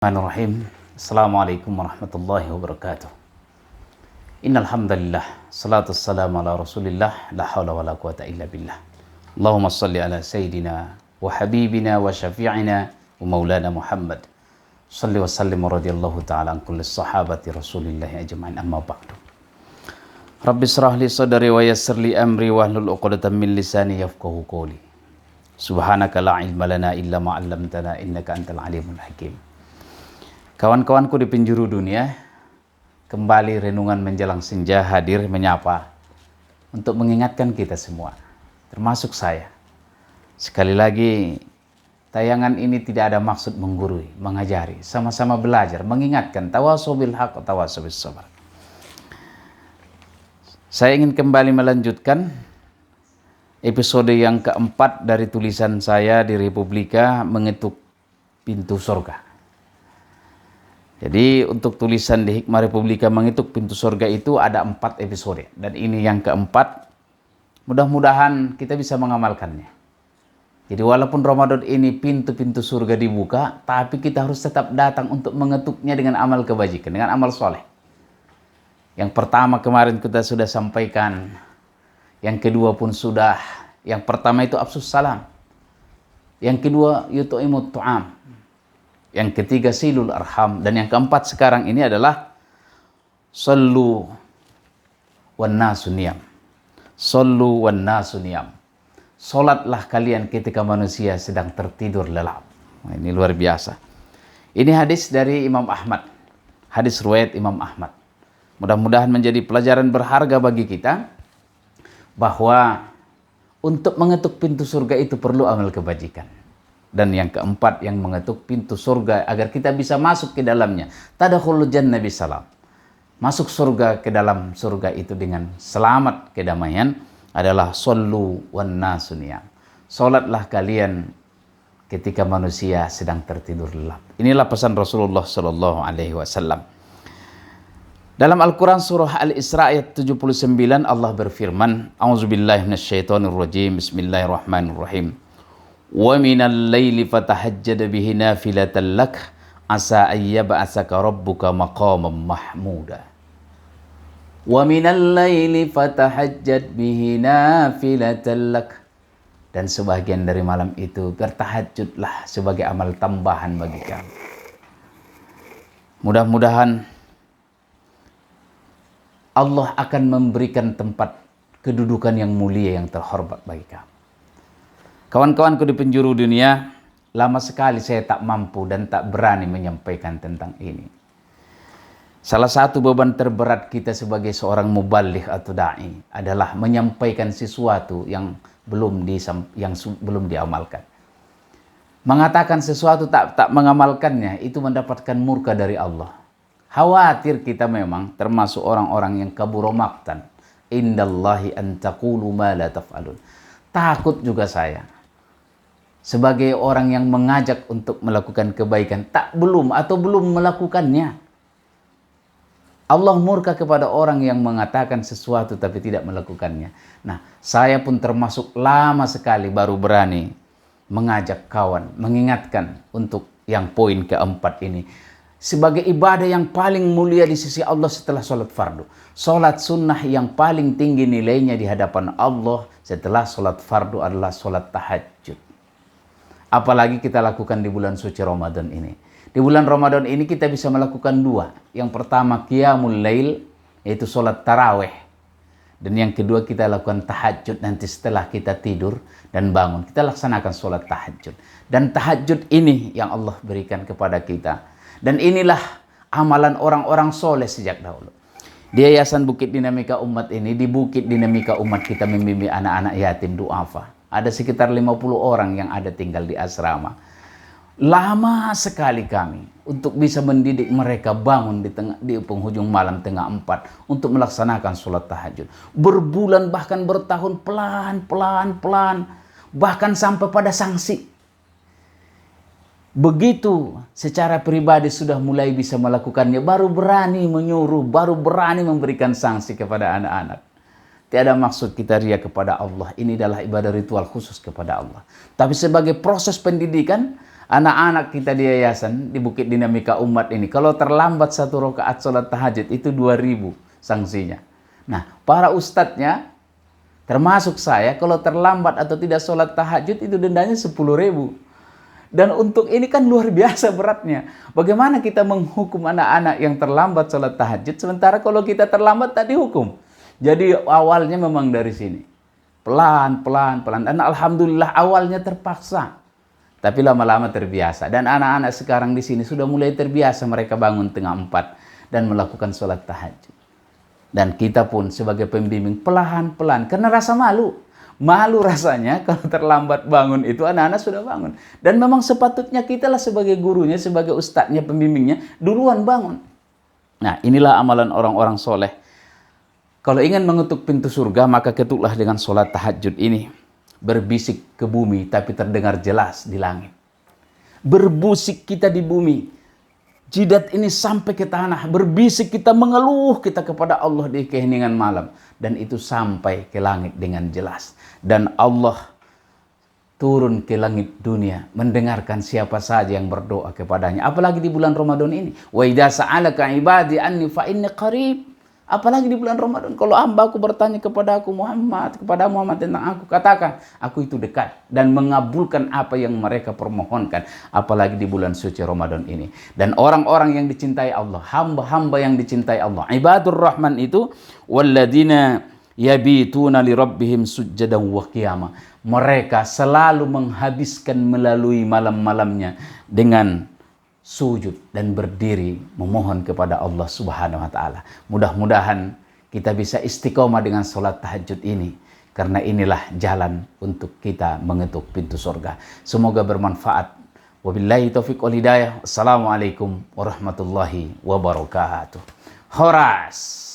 Bismillahirrahmanirrahim. Assalamualaikum warahmatullahi wabarakatuh. Innal hamdalillah, salatu wassalamu ala Rasulillah, la haula wala quwata illa billah. Allahumma shalli ala sayidina wa habibina wa syafi'ina wa maulana Muhammad. Shalli wa sallim radhiyallahu ta'ala an kulli sahabati Rasulillahi ajma'in, amma ba'du. Rabbi shrah li sadri wa yassir li amri wahlul 'uqdatam min lisani yafqahu qawli. Subhanaka la ilma lana illa ma 'allamtana innaka antal alimul hakim. Kawan-kawanku di penjuru dunia, kembali renungan menjelang senja hadir menyapa untuk mengingatkan kita semua, termasuk saya. Sekali lagi, tayangan ini tidak ada maksud menggurui, mengajari, sama-sama belajar, mengingatkan, tawasau bil haq, tawasau bis sabr. Saya ingin kembali melanjutkan episode yang keempat dari tulisan saya di Republika mengetuk pintu surga. Jadi untuk tulisan di Hikmah Republika mengetuk pintu surga itu ada 4 episode. Dan ini yang keempat. Mudah-mudahan kita bisa mengamalkannya. Jadi walaupun Ramadan ini pintu-pintu surga dibuka, tapi kita harus tetap datang untuk mengetuknya dengan amal kebajikan, dengan amal soleh. Yang pertama kemarin kita sudah sampaikan. Yang kedua pun sudah. Yang pertama itu afsus salam. Yang kedua yut'imut tu'am. Yang ketiga silul arham, dan yang keempat sekarang ini adalah sallu wan nasu niyam. Sallu wan nasu niyam. Salatlah kalian ketika manusia sedang tertidur lelap. Nah, ini luar biasa. Ini hadis dari Imam Ahmad. Hadis riwayat Imam Ahmad. Mudah-mudahan menjadi pelajaran berharga bagi kita bahwa untuk mengetuk pintu surga itu perlu amal kebajikan. Dan yang keempat yang mengetuk pintu surga agar kita bisa masuk ke dalamnya. Tadkhulul jannah bisalam. Masuk surga ke dalam surga itu dengan selamat kedamaian adalah sallu wan nasu niyam. Salatlah kalian ketika manusia sedang tertidur lelap. Inilah pesan Rasulullah sallallahu alaihi wasallam. Dalam Al-Quran surah Al-Isra ayat 79 Allah berfirman, A'udzubillahi minasyaitonirrajim, Bismillahirrahmanirrahim. Wa minal laili fatahajjad bihi nafilatan lak asa ayyab'asaka rabbuka maqaman mahmuda. Wa minal laili fatahajjad bihi nafilatan lak, dan sebagian dari malam itu bertahajudlah sebagai amal tambahan bagi kamu. Mudah-mudahan Allah akan memberikan tempat kedudukan yang mulia, yang terhormat bagi kamu. Kawan-kawanku di penjuru dunia, lama sekali saya tak mampu dan tak berani menyampaikan tentang ini. Salah satu beban terberat kita sebagai seorang muballigh atau da'i adalah menyampaikan sesuatu yang belum diamalkan. Mengatakan sesuatu tak mengamalkannya itu mendapatkan murka dari Allah. Khawatir kita memang termasuk orang-orang yang kabura maqtan. Indallahi an taqulu ma la taf'alun. Takut juga saya sebagai orang yang mengajak untuk melakukan kebaikan, belum melakukannya. Allah murka kepada orang yang mengatakan sesuatu tapi tidak melakukannya. Nah, saya pun termasuk lama sekali baru berani mengajak kawan, mengingatkan untuk yang poin keempat ini. Sebagai ibadah yang paling mulia di sisi Allah setelah sholat fardu. Sholat sunnah yang paling tinggi nilainya di hadapan Allah setelah sholat fardu adalah sholat tahajud. Apalagi kita lakukan di bulan suci Ramadan ini. Di bulan Ramadan ini kita bisa melakukan 2. Yang pertama qiyamul lail, yaitu sholat tarawih. Dan yang kedua kita lakukan tahajud nanti setelah kita tidur dan bangun. Kita laksanakan sholat tahajud. Dan tahajud ini yang Allah berikan kepada kita. Dan inilah amalan orang-orang soleh sejak dahulu. Di Yayasan Bukit Dinamika Umat ini, di Bukit Dinamika Umat kita membimbing anak-anak yatim du'afa. Ada sekitar 50 orang yang ada tinggal di asrama. Lama sekali kami untuk bisa mendidik mereka bangun di penghujung malam tengah 4 untuk melaksanakan sholat tahajud. Berbulan bahkan bertahun pelan. Bahkan sampai pada sanksi. Begitu secara pribadi sudah mulai bisa melakukannya, baru berani menyuruh, baru berani memberikan sanksi kepada anak-anak. Tiada maksud kita ria kepada Allah. Ini adalah ibadah ritual khusus kepada Allah. Tapi sebagai proses pendidikan, Anak-anak kita di yayasan, di Bukit Dinamika Umat ini, kalau terlambat 1 rakaat sholat tahajud, itu 2.000 sanksinya. Nah, para ustadznya, termasuk saya, kalau terlambat atau tidak sholat tahajud, itu dendanya 10.000. Dan untuk ini kan luar biasa beratnya. Bagaimana kita menghukum anak-anak yang terlambat sholat tahajud, sementara kalau kita terlambat tak dihukum. Jadi awalnya memang dari sini. Pelan. Dan alhamdulillah awalnya terpaksa. Tapi lama-lama terbiasa. Dan anak-anak sekarang di sini sudah mulai terbiasa mereka bangun tengah 4 dan melakukan sholat tahajud. Dan kita pun sebagai pembimbing pelan-pelan. Karena rasa malu. Malu rasanya kalau terlambat bangun itu anak-anak sudah bangun. Dan memang sepatutnya kita lah sebagai gurunya, sebagai ustadznya, pembimbingnya, duluan bangun. Nah, inilah amalan orang-orang soleh. Kalau ingin mengetuk pintu surga, maka ketuklah dengan sholat tahajud ini. Berbisik ke bumi, tapi terdengar jelas di langit. Berbusik kita di bumi. Jidat ini sampai ke tanah. Berbisik kita, mengeluh kita kepada Allah di keheningan malam. Dan itu sampai ke langit dengan jelas. Dan Allah turun ke langit dunia, mendengarkan siapa saja yang berdoa kepadanya. Apalagi di bulan Ramadan ini. Wa idza sa'alaka ibadi anni fa inni qarib. Apalagi di bulan Ramadan, kalau hamba aku bertanya kepada Muhammad tentang aku, katakan, aku itu dekat dan mengabulkan apa yang mereka permohonkan. Apalagi di bulan suci Ramadan ini. Dan orang-orang yang dicintai Allah, hamba-hamba yang dicintai Allah, ibadur rahman itu, walladzina yabituna li rabbihim sujjadan wa qiyama. Mereka selalu menghabiskan melalui malam-malamnya dengan sujud dan berdiri memohon kepada Allah Subhanahu wa taala. Mudah-mudahan kita bisa istiqomah dengan sholat tahajud ini, karena inilah jalan untuk kita mengetuk pintu surga. Semoga bermanfaat. Wabillahi taufiq wal hidayah. Assalamualaikum warahmatullahi wabarakatuh. Horas.